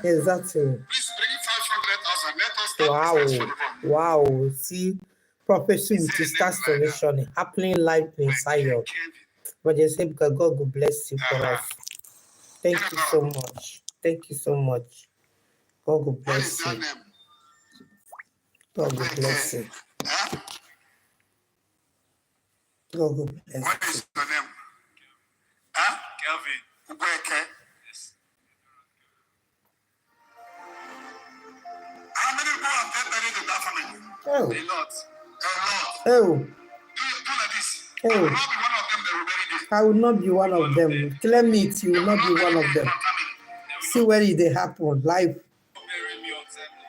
Exactly. Please bring 500,000. Let us start Wow. Wow. See, prophecy with the start solution happening live in Zion. But they say because God will bless you for us. Thank you so much. Thank you so much. God will bless you. God will bless you. God will bless you. What is your name? Kelvin. Ubeke. Yes. How many people have been married in that family? Oh. A lot. Oh. Do like this. Oh. I will not be one of them that will marry this. I will not be one of them. Claim it, you will not be one of them. See where it they happen. Life. Marry me untimely.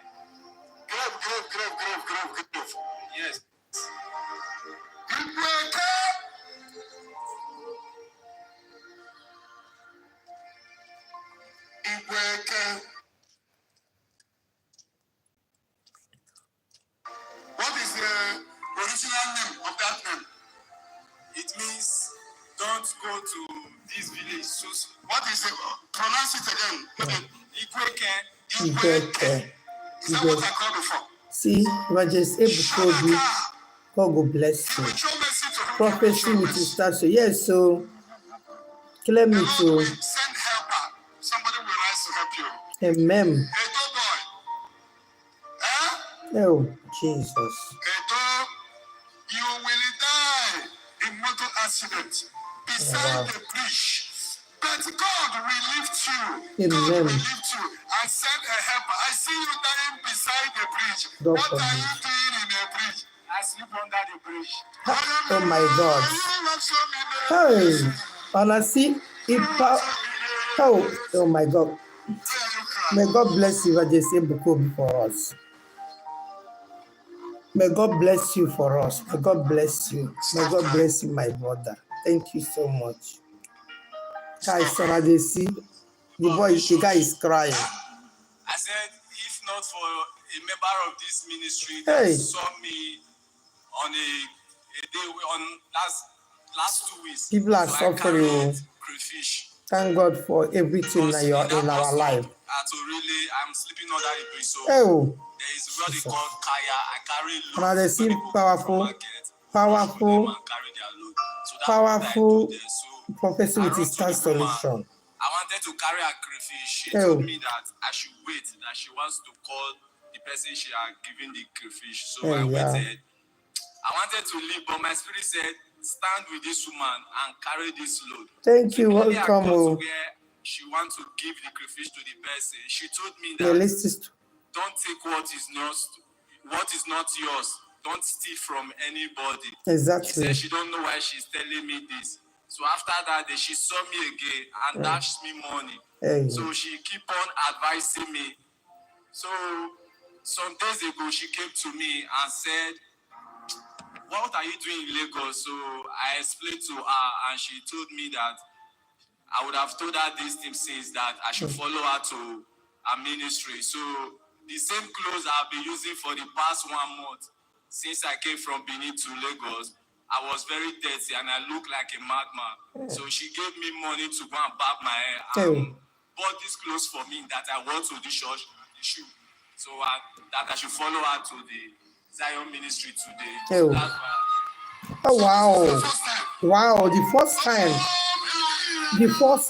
Grave. Yes. What is the original name of that name? It means don't go to this village. So, what is it? Pronounce it again. Ikweke. Is that what I called before? See, Evangelist Ebuka Obi, God will bless you. Prophecy with his stature. Yes, so claim it to. Send helper. Somebody will rise to help you. Amen. Edo boy. Oh, Jesus. Edo, you will die in motor accident beside the bridge. But God will lift you. Amen. God will lift you and send a helper. I see you dying beside the bridge. What are you doing in the bridge? I sleep under the bridge. Oh my God. Hey, honestly, oh my God. May God bless you, Evangelist Ebuka Obi, for us. May God bless you for us. May God bless you. May God bless you, my brother. Thank you so much. Guys, Adadiche, the guy is crying. I said, if not for a member of this ministry that saw me on a day on last 2 weeks, people are suffering. Thank God for everything that you are in our life. I'm sleeping under the bridge, so there is what they call kaya. I carry loads. Powerful prophecy with his start solution. I wanted to carry a crayfish. She told me that I should wait, that she wants to call the person she had given the crayfish. So I waited. I wanted to leave, but my spirit said, stand with this woman and carry this load. Thank you. Welcome. Where she wants to give the crayfish to the person. She told me that don't take what is not yours. Don't steal from anybody. Exactly. She said she don't know why she's telling me this. So after that day, she saw me again and dashed me money. So she keep on advising me. So some days ago, she came to me and said, what are you doing in Lagos? So I explained to her and she told me that I would have told her this thing since that I should follow her to her ministry. So the same clothes I've been using for the past 1 month since I came from Benin to Lagos, I was very dirty and I looked like a madman. So she gave me money to go and barb my hair and bought these clothes for me that I wore to the church, the shoe. So that I should follow her to the Zion ministry today. So that's why. Oh wow. Wow, the first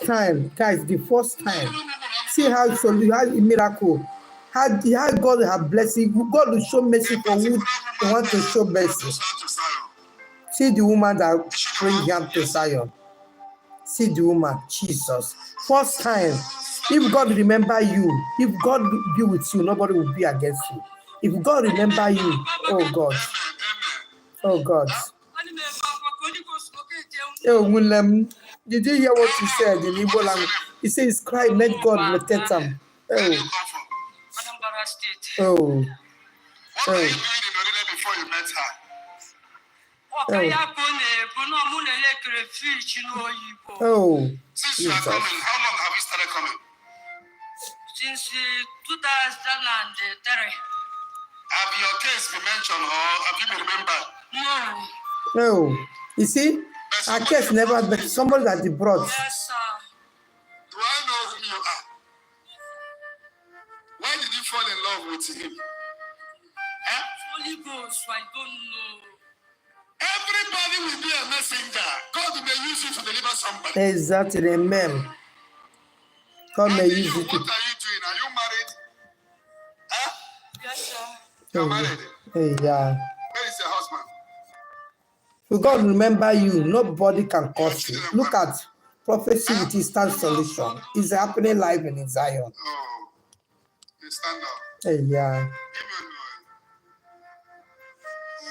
time, guys, the first time. See how it's a miracle. How God have blessed. God will show mercy for who they want to show mercy. See the woman that bring him to Zion. See the woman, Jesus. First time. If God remember you, if God be with you, nobody will be against you. If God remember you, oh God. Oh God. Oh, William, did you hear what he said in Igbo language? He says, cry, let God locate him. Oh. Oh. What are you doing in Orire before you met her? Oh. Since you are coming, how long have you started coming? Since 2003. Have your case been mentioned or have you been remembered? No. You see, our case never been somebody that they brought. Yes, sir. Do I know who you are? love with him? Holy Ghost, I don't know. Everybody will be a messenger. God may use you to deliver somebody. Exactly, amen. God may use you. What are you doing? Are you married? Huh? Yes, sir. You're married? Yeah. Where is your husband? If God remember you, nobody can curse you. Look at prophecy with instant solution. It's happening live in Zion. Oh, you stand up. Yeah. Give me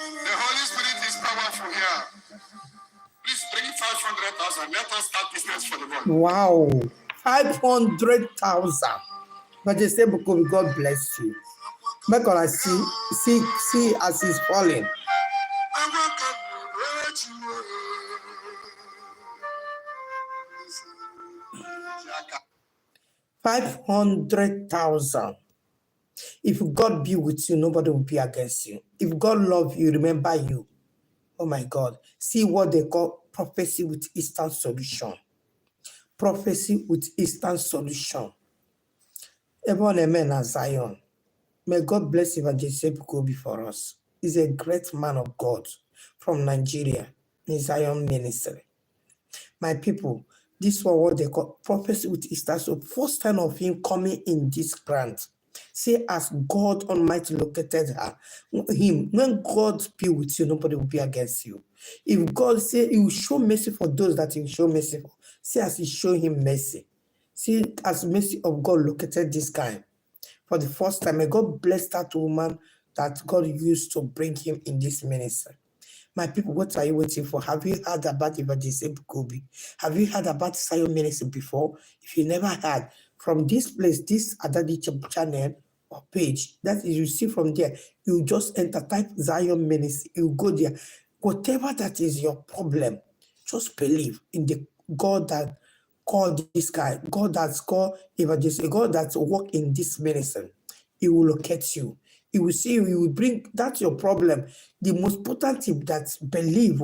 the Holy Spirit is powerful here. Please bring 500,000. Let us start business for the Lord. Wow. 500,000. But they say, because God bless you. Make I see as he's falling. 500,000. If God be with you, nobody will be against you. If God love you, remember you. Oh my God. See what they call prophecy with instant solution. Prophecy with instant solution. Everyone, amen, as Zion. May God bless Evang Ebuka Obi for us. He's a great man of God from Nigeria in Zion ministry. My people, this was what they call prophecy with Easter. So first time of him coming in this grant. See, as God Almighty located him, when God be with you, nobody will be against you. If God say he will show mercy for those that he will show mercy for, see as he show him mercy. See, as mercy of God located this guy. For the first time, may God bless that woman that God used to bring him in this ministry. My people, what are you waiting for? Have you heard about Evang Ebuka Obi? Have you heard about Zion Ministry before? If you never heard, from this place, this Adadiche channel or page, that is, you see from there, you just enter, type Zion Ministry, you go there. Whatever that is your problem, just believe in the God that called this guy, God that's called Evang Ebuka, God that's work in this ministry. He will locate you. He will see you. He will bring, that's your problem. The most important thing that's believe.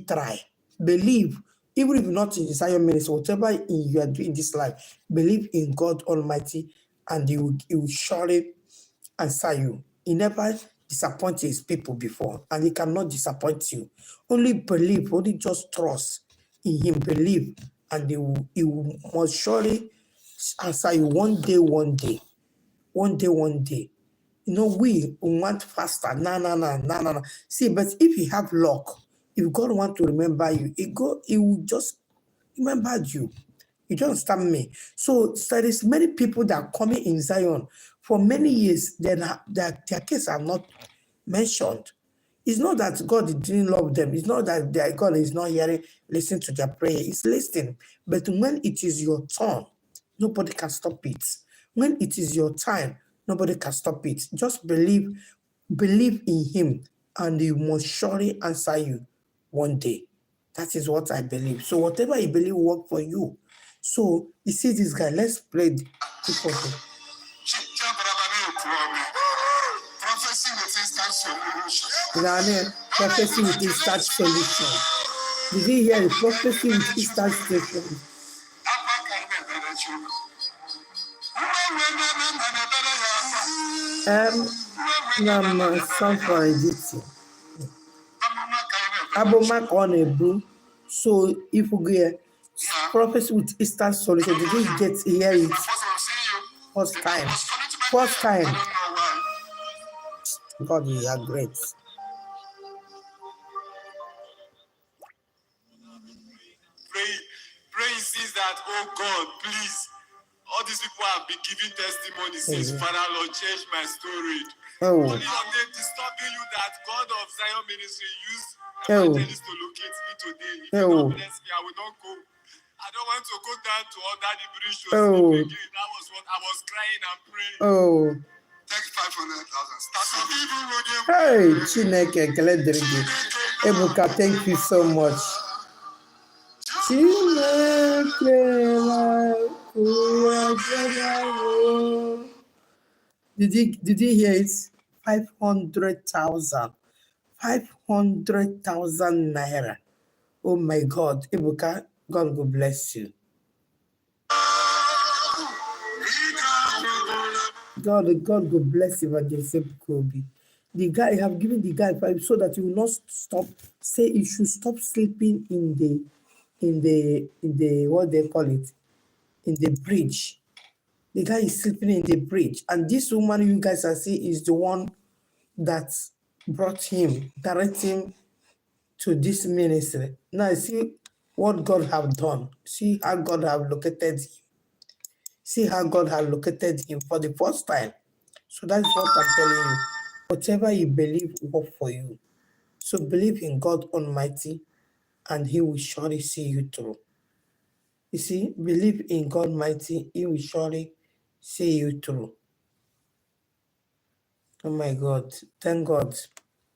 Try. Believe. Even if not in Zion ministry, whatever you are doing in this life, believe in God Almighty and he will surely answer you. He never disappointed his people before and he cannot disappoint you. Only believe, only just trust in him, believe, and he will most surely answer you one day. You know, we want faster. No. See, but if you have luck, if God want to remember you, he will just remember you. You don't understand me? So there is many people that are coming in Zion for many years, their case are not mentioned. It's not that God didn't love them. It's not that God is not hearing, listening to their prayer. He's listening. But when it is your turn, nobody can stop it. When it is your time, nobody can stop it. Just believe in him, and he must surely answer you one day. That is what I believe. So whatever you believe will work for you. So you see this guy, let's play the prophecy. Prophecy with instant solution. Prophecy with instant solution. Did you hear it? Prophecy with instant solution. Some for editing. Abomak on a blue. So if we get prophecy with instant solution, did you get hear it? First time. God, you are great. Pray says that, oh God, please, all these people have been giving testimony since Father Lord changed my story. Only of them disturbing you that God of Zion Ministry used evangelists to locate me today. If you don't bless me, I will not go. I don't want to go down to under the bridge to sleep again. That was what I was crying and praying. Take 500,000. Hey, Chineke, Ebuka, thank you so much. Did you hear it? 500,000. 500,000 naira. Oh my God, Ebuka, God will bless you. God will bless Evang Ebuka Obi. The guy have given the guy 5 so that he will not stop. Say he should stop sleeping in the what they call it, in the bridge. The guy is sleeping in the bridge, and this woman you guys are seeing is the one that brought him, direct him to this ministry. Now see what God have done. See how God have located him. See how God has located him for the first time. So that's what I'm telling you. Whatever you believe will work for you. So believe in God Almighty and He will surely see you through. You see, believe in God Almighty, He will surely see you through. Oh my God. Thank God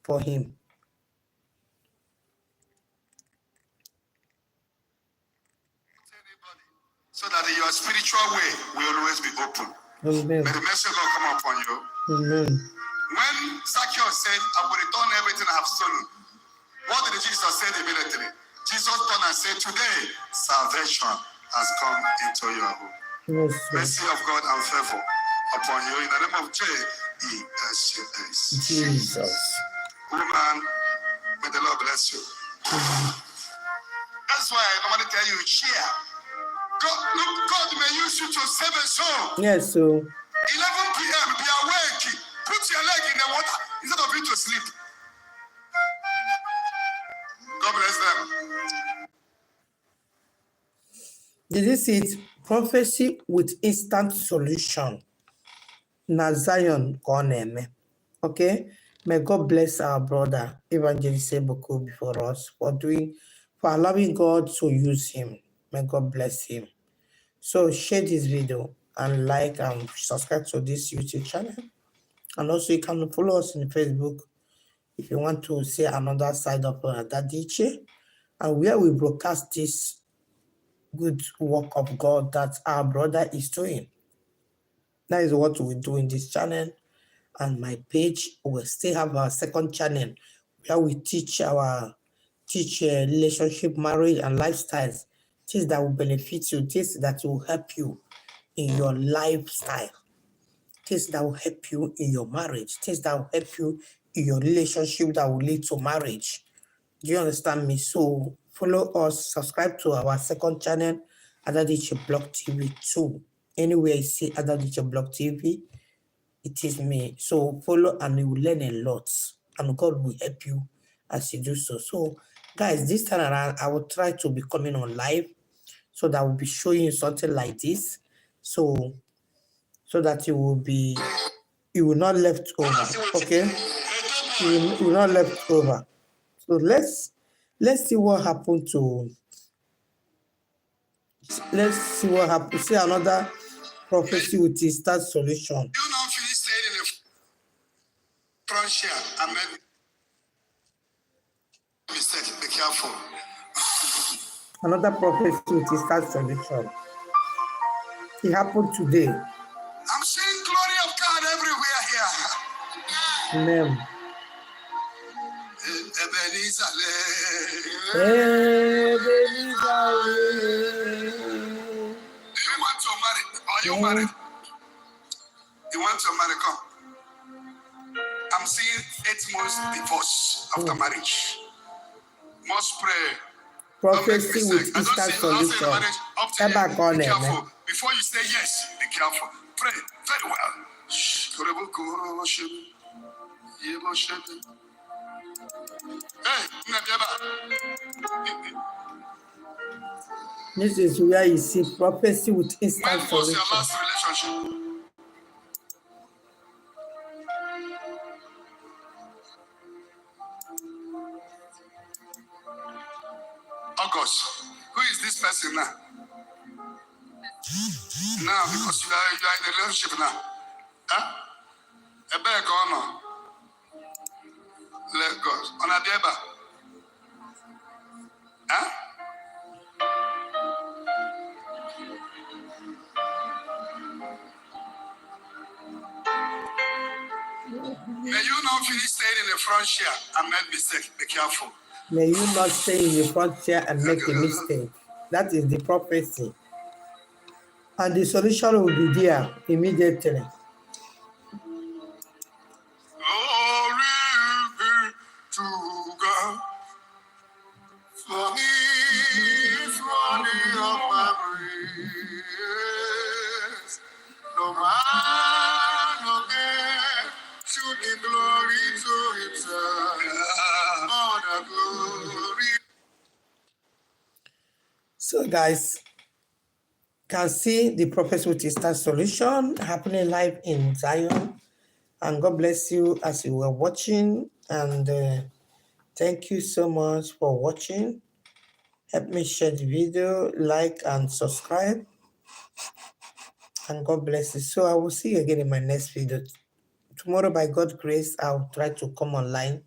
for him. So that your spiritual way will always be open. Amen. May the mercy of God come upon you. Amen. When Zacchaeus said, I will return everything I have stolen, what did Jesus say immediately? Jesus turned and said, today, salvation has come into your home. Yes, mercy of God and favor upon you in the name of Jesus. Jesus. Woman, may the Lord bless you. That's why I normally tell you, share. God may use you to save a soul. Yes, so 11 p.m. be awake. Put your leg in the water instead of you to sleep. God bless them. did you see it? Prophecy with instant solution. Na Zion Koneme. Okay? May God bless our brother, Evang Ebuka Obi, for us, for allowing God to use him. May God bless him. So share this video and like and subscribe to this YouTube channel. And also you can follow us on Facebook if you want to see another side of Adadiche, and where we broadcast this good work of God that our brother is doing. That is what we do in this channel. And my page will still have our second channel where we teach relationship, marriage, and lifestyles. Things that will benefit you, things that will help you in your lifestyle, things that will help you in your marriage, things that will help you in your relationship that will lead to marriage. Do you understand me? So follow us, subscribe to our second channel, ADADICHEVLOGSTV 2. Anywhere you see ADADICHEVLOGSTV, it is me. So follow and you will learn a lot. And God will help you as you do so. So guys, this time around, I will try to be coming on live so that I will be showing you something like this. So that you will not left over. Okay? You will not left over. So let's see what happened to. Let's see what happened. See another prophecy with instant solution. You know, if you stayed in the front chair and made mistake, be careful. Another prophecy with instant solution. It happened today. I'm seeing glory of God everywhere here. Amen. Do you want to marry? Are you married? You want to marry? Come. I'm seeing 8 months divorce after marriage. Must pray. Prophecy with instant solution. Be careful. Before you say yes, be careful. Pray very well. This is where you see prophecy with instant When was your solution. last relationship? August. Who is this person now? Now, because you are in a relationship now. Huh? A bear gone. Let God. On a deba. Huh? May you not finish staying in the front chair and make mistake. Be careful. May you not stay in the front chair and make a mistake. That is the prophecy. and the solution will be there immediately. Glory be to God. For He is worthy of my praise. No man on earth should give glory to Himself. All the glory. So, guys, can see the Prophecy with Easter solution happening live in Zion. And God bless you as you were watching. And thank you so much for watching. Help me share the video, like and subscribe. And God bless you. So I will see you again in my next video. Tomorrow, by God's grace, I'll try to come online.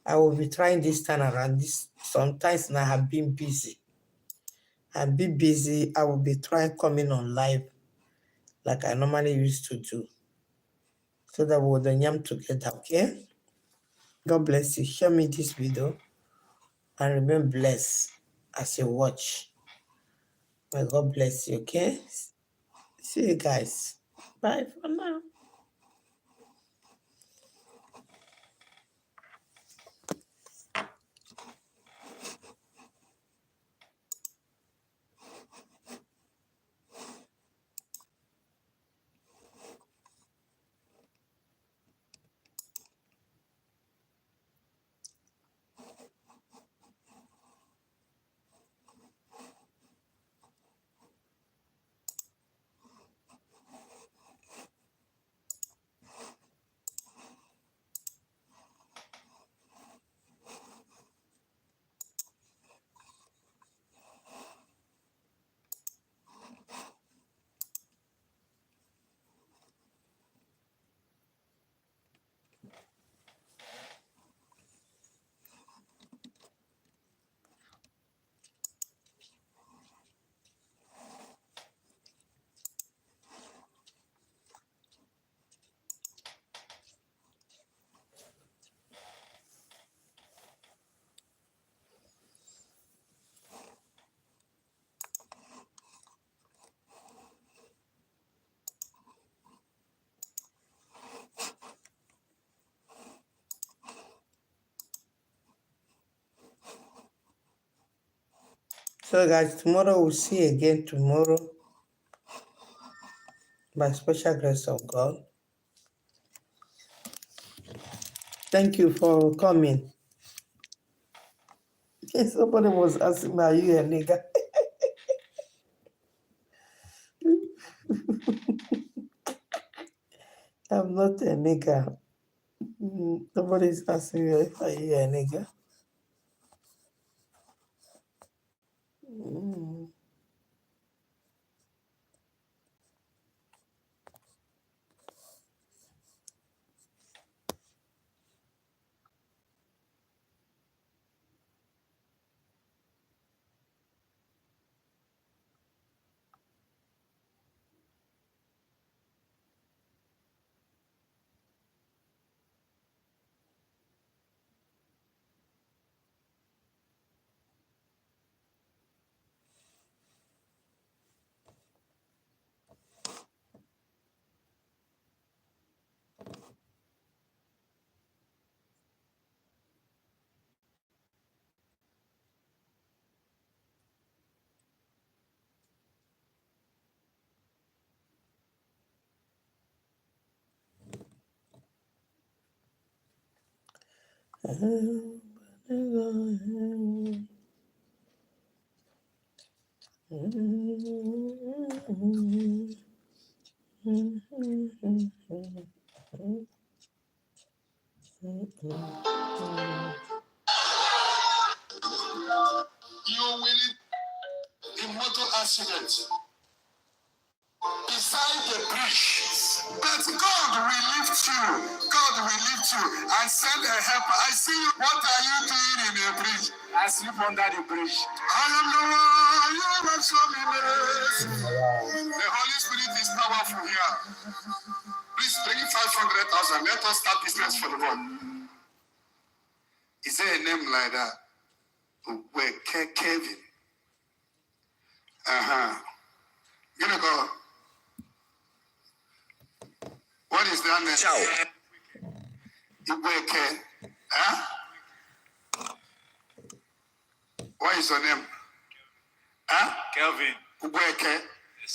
I will be trying this time around. Sometimes now I have been busy. I'll be busy. I will be trying coming on live like I normally used to do. So that we'll yam together, okay? God bless you. Share me this video and remain blessed as you watch. May God bless you, okay? See you guys. Bye for now. So guys, tomorrow we'll see again tomorrow by special grace of God. Thank you for coming. Somebody was asking me, are you a nigga? I'm not a nigga. Nobody's asking me if I you a nigga. You will in motor accident beside the bridge. But God will lift you. God will lift you and send a helper. I see you. What are you doing in the bridge? I sleep under the bridge. I am the one you have shown me mercy. The Holy Spirit is powerful here. Please bring 500,000. Let us start business for the Lord. Is there a name like that? Where Kevin? Gonna go. What is that name? Ciao. Ibueke. Huh? What is your name? Huh? Kelvin. Ibueke. Yes.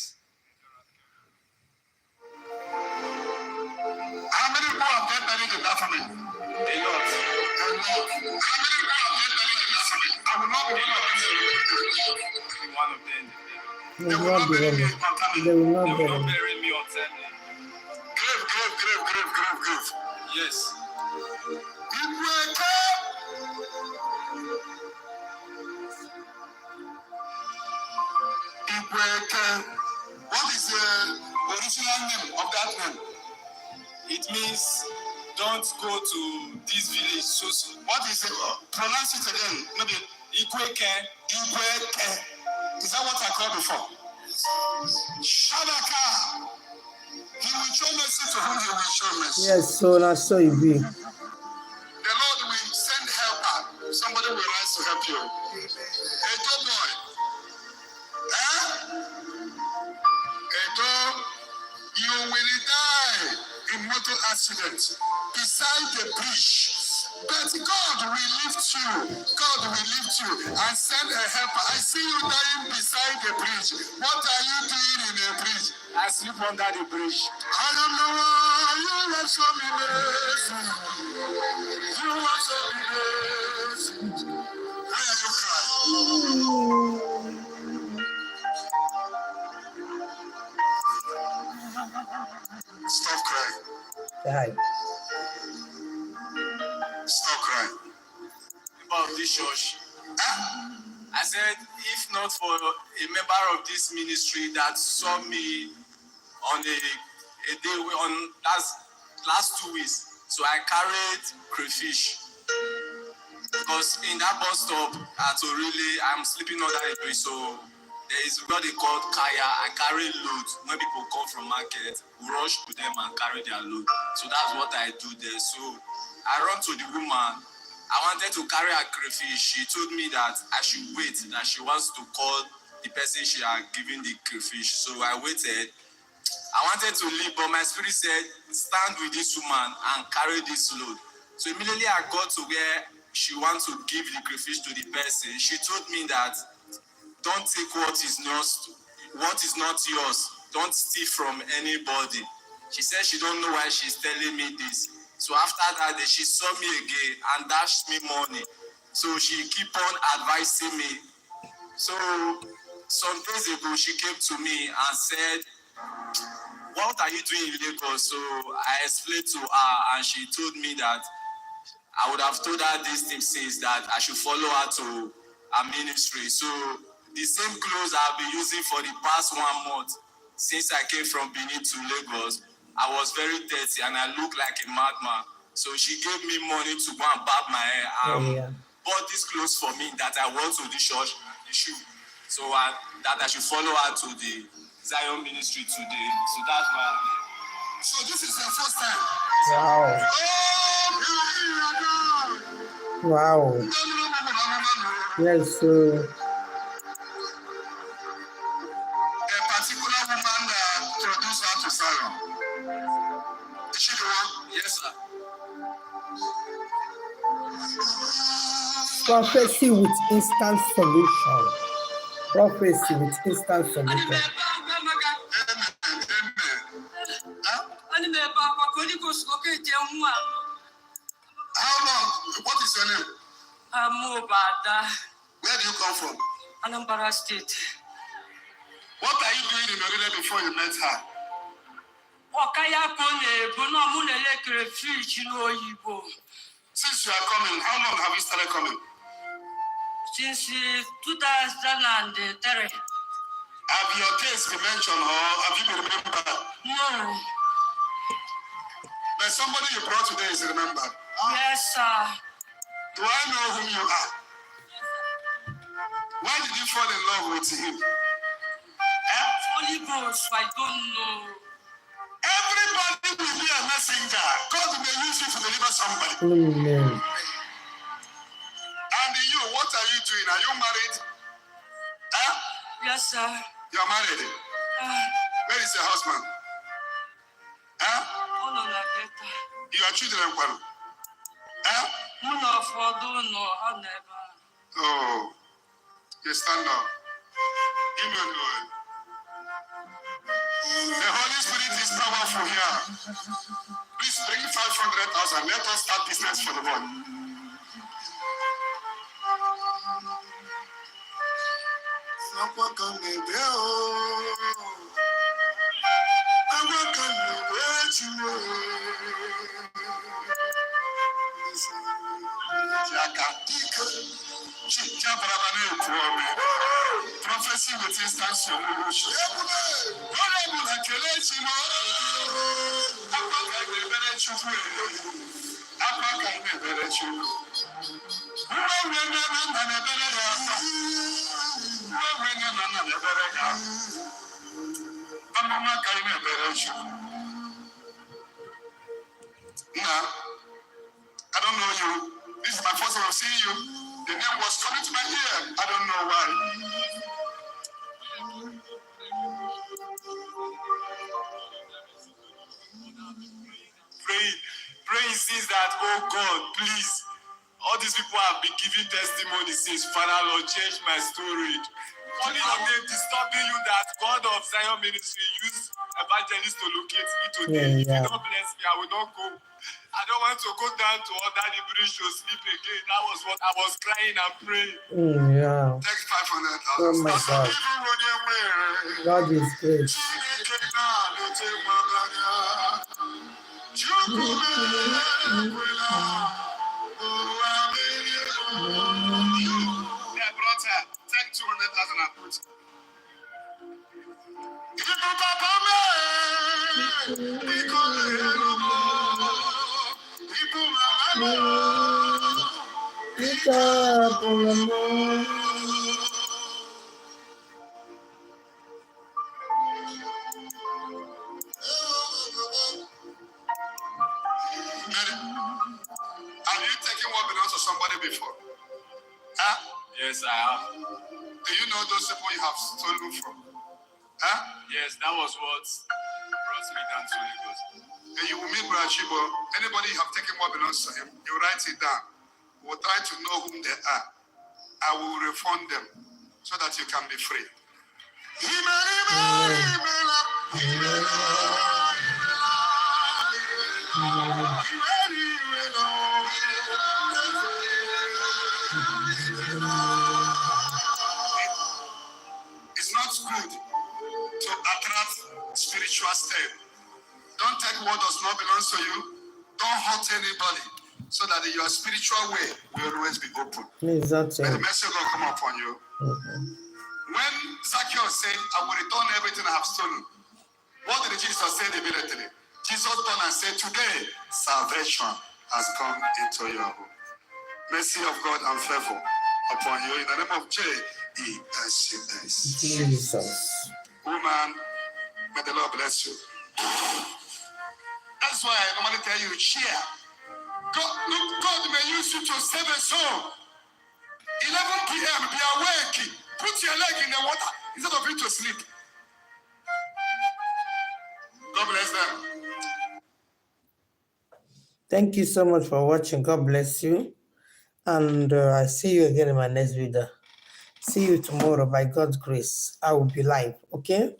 How many people have get married in that family? A lot. A lot. How many people have get married in that family? I will not be one of them. One of them. They will not bury me. They will not They will bury not me. bury me untimely. Grave. Yes. Ibueke. Ibueke. What is the original name of that name? It means don't go to this village so soon. What is it? Pronounce it again. Maybe Ikweke. Ibueke. Is that what I called before? Shabaka. He will show mercy to whom he will show mercy. Yes, so that's so it be. The Lord will send helper. Somebody will rise to help you. A good boy. You will die in motor accident beside the bridge. But God will lift you. God will lift you and send a helper. I see you dying beside the bridge. What are you doing in the bridge? I sleep under the bridge. I don't know why you have so many mercy. You have so many mercy. Why are you crying? Stop crying. Die. Stop crying. About this church. I said, if not for a member of this ministry that saw me on a day on last 2 weeks, so I carried crayfish. Because in that bus stop at Orile, I'm sleeping under a bridge, so there is what they call kaya. I carry load. When people come from market, we rush to them and carry their load. So that's what I do there. So I run to the woman. I wanted to carry her crayfish. She told me that I should wait, that she wants to call the person she had given the crayfish. So I waited. I wanted to leave, but my spirit said, stand with this woman and carry this load. So immediately I got to where she wants to give the crayfish to the person. She told me that don't take what is not yours. Don't steal from anybody. She said she don't know why she's telling me this. So after that, she saw me again and dashed me money. So she keep on advising me. So some days ago, she came to me and said, what are you doing in Lagos? So I explained to her and she told me that I would have told her this thing since that I should follow her to her ministry. So the same clothes I've been using for the past 1 month since I came from Benin to Lagos, I was very dirty and I looked like a madman. So she gave me money to go and barb my hair. Bought these clothes for me that I wore to the church, the shoe. So that I should follow her to the Zion ministry today. So that's why I'm here. So this is your first time. Wow. Wow. Yes, so A particular woman that produced her to Zion. Is she the one? Yes, sir. prophecy with instant solution. Prophecy with instant solution. How long? What is your name? Where do you come from? Anambra State. What are you doing in Orile before you met her? Since you are coming, how long have you started coming? Since 2003. Have your case been mentioned or have you been remembered? No. But somebody you brought today is remembered. Yes, sir. Do I know whom you are? Why did you fall in love with him? Holy Ghost, I don't know. Everybody will be a messenger. God may use you to deliver somebody. Amen. And you, what are you doing? Are you married? Yes, sir. You're married. Where is your husband? Huh? Your children, well. Huh? Oh, you stand up. Give me a noise. The Holy Spirit is powerful here. Please bring 500,000. Let us start business for the Lord. Prophecy with instant solution. I don't know you. This is my first time seeing you. The name was coming to my ear. I don't know why. Praying since that, oh God, please. All these people have been giving testimony since, Father Lord, change my story. Calling your name, disturbing you that God of Zion Ministry used evangelists to locate me today. If you don't bless me, I will not go. I don't want to go down to under the bridge to sleep again. That was what I was crying and praying. Take 500,000. Oh my God. God is great. Yeah, brother, take 200,000 and put. Have you taken what belongs to somebody before? Huh? Yes, I have. Do you know those people you have stolen from? Huh? Yes, that was what brought me down to Lagos. And you will meet Brother Chibo. Anybody you have taken what belongs to him, you write it down. We'll try to know whom they are. I will refund them so that you can be free. It's not good to attract spiritual step. Don't take what does not belong to you. Don't hurt anybody, so that your spiritual way will always be open. Exactly. May the message will come upon you. When Zacchaeus said, I will return everything I have stolen, what did Jesus say immediately? Jesus turned and said, today, salvation has come into your home. Mercy of God and favor upon you in the name of Jesus. Jesus. Woman, may the Lord bless you. That's why I normally tell you, share. God may use you to save a soul. 11 p.m., be awake. Put your leg in the water instead of you to sleep. God bless them. Thank you so much for watching. God bless you. And I see you again in my next video. See you tomorrow by God's grace. I will be live. Okay?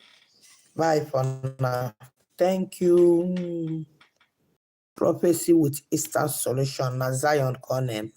Bye for now. Thank you. Prophecy with Eastern Solution. Zion Conem.